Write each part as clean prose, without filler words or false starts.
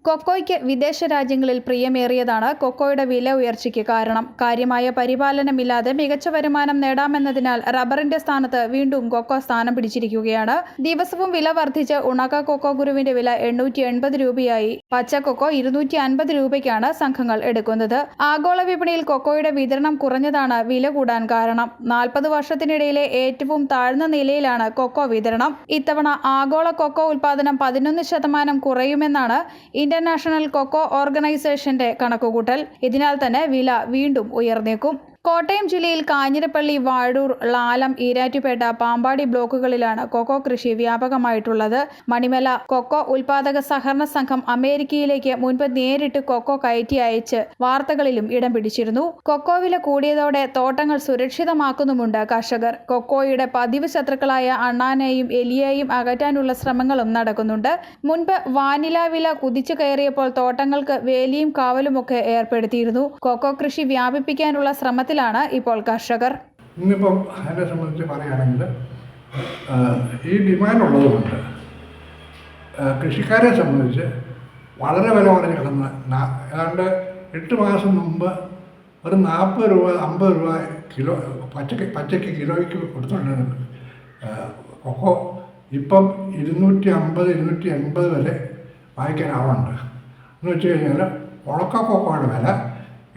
കൊക്കോയ്ക്ക് വിദേശ രാജ്യങ്ങളിൽ പ്രിയമേറിയതാണ് കൊക്കോയുടെ വില ഉയർച്ചയ്ക്ക് കാരണം. കാര്യമായ പരിപാലനമില്ലാതെ മികച്ച വരുമാനം നേടാമെന്നതിനാൽ റബ്ബറിന്റെ സ്ഥാനത്ത് വീണ്ടും കൊക്കോ സ്ഥാനം പിടിച്ചിരിക്കുകയാണ്. ദിവസവും വില വർദ്ധിച്ച് ഉണക്ക കൊക്കോ കുരുവിന്റെ വില 880 രൂപയായി. പച്ച കൊക്കോ 250 രൂപയ്ക്കാണ് സംഘങ്ങൾ എടുക്കുന്നത്. ആഗോള വിപണിയിൽ കൊക്കോയുടെ വിതരണം കുറഞ്ഞതാണ് വില കൂടാൻ കാരണം. 40 വർഷത്തിനിടയിലെ ഏറ്റവും താഴ്ന്ന നിലയിലാണ് കൊക്കോ വിതരണം. ഇത്തവണ ആഗോള കൊക്കോ ഉൽപാദനം 11% കുറയുമെന്നാണ് ഇന്റർനാഷണൽ കൊക്കോ ഓർഗനൈസേഷന്റെ കണക്കുകൂട്ടൽ. ഇതിനാൽ തന്നെ വില വീണ്ടും ഉയർന്നേക്കും. കോട്ടയം ജില്ലയിൽ കാഞ്ഞിരപ്പള്ളി, വാഴൂർ, ലാലം, ഈരാറ്റുപേട്ട, പാമ്പാടി ബ്ലോക്കുകളിലാണ് കൊക്കോ കൃഷി വ്യാപകമായിട്ടുള്ളത്. മണിമല കൊക്കോ ഉൽപാദക സഹകരണ സംഘം അമേരിക്കയിലേക്ക് മുൻപ് നേരിട്ട് കൊക്കോ കയറ്റി അയച്ച് വാർത്തകളിലും ഇടം പിടിച്ചിരുന്നു. കൊക്കോ വില കൂടിയതോടെ തോട്ടങ്ങൾ സുരക്ഷിതമാക്കുന്നുമുണ്ട് കർഷകർ. കൊക്കോയുടെ പതിവ് ശത്രുക്കളായ അണ്ണാനെയും എലിയെയും അകറ്റാനുള്ള ശ്രമങ്ങളും നടക്കുന്നുണ്ട്. മുൻപ് വാനില വില കുതിച്ചു കയറിയപ്പോൾ തോട്ടങ്ങൾക്ക് വേലിയും കാവലുമൊക്കെ ഏർപ്പെടുത്തിയിരുന്നു. കൊക്കോ കൃഷി വ്യാപിപ്പിക്കാനുള്ള ശ്രമത്തിൽ ഇപ്പോൾ കർഷകർ. ഇന്നിപ്പം അതിനെ സംബന്ധിച്ച് പറയുകയാണെങ്കിൽ ഈ ഡിമാൻഡ് ഉള്ളതുകൊണ്ട് കൃഷിക്കാരെ സംബന്ധിച്ച് വളരെ വില കുറഞ്ഞ് കിടന്ന് ഏതാണ്ട് 8 മാസം മുമ്പ് ഒരു 40 രൂപ 50 രൂപ കിലോ പച്ചയ്ക്ക് കിലോയ്ക്ക് കൊടുത്തുകൊണ്ടിരുന്നത് കൊക്കോ ഇപ്പം 250-280 വരെ വാങ്ങിക്കാനാവുന്നുണ്ട്. എന്ന് വെച്ച് കഴിഞ്ഞാൽ ഉണക്ക കൊക്കോയുടെ വില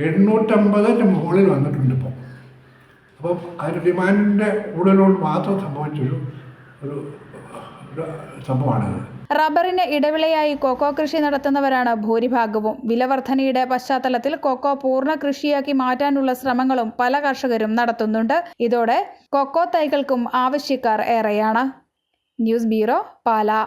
850 മുകളിൽ വന്നിട്ടുണ്ട് ഇപ്പോൾ. അപ്പം അതിൻ്റെ ഡിമാൻഡിൻ്റെ കൂടുതലോട് മാത്രം സംഭവിച്ചൊരു സംഭവമാണിത്. റബ്ബറിന് ഇടവിളയായി കൊക്കോ കൃഷി നടത്തുന്നവരാണ് ഭൂരിഭാഗവും. വിലവർധനയുടെ പശ്ചാത്തലത്തിൽ കൊക്കോ പൂർണ്ണ കൃഷിയാക്കി മാറ്റാനുള്ള ശ്രമങ്ങളും പല കർഷകരും നടത്തുന്നുണ്ട്. ഇതോടെ കൊക്കോ തൈകൾക്കും ആവശ്യക്കാർ ഏറെയാണ്. News bureau, Pala.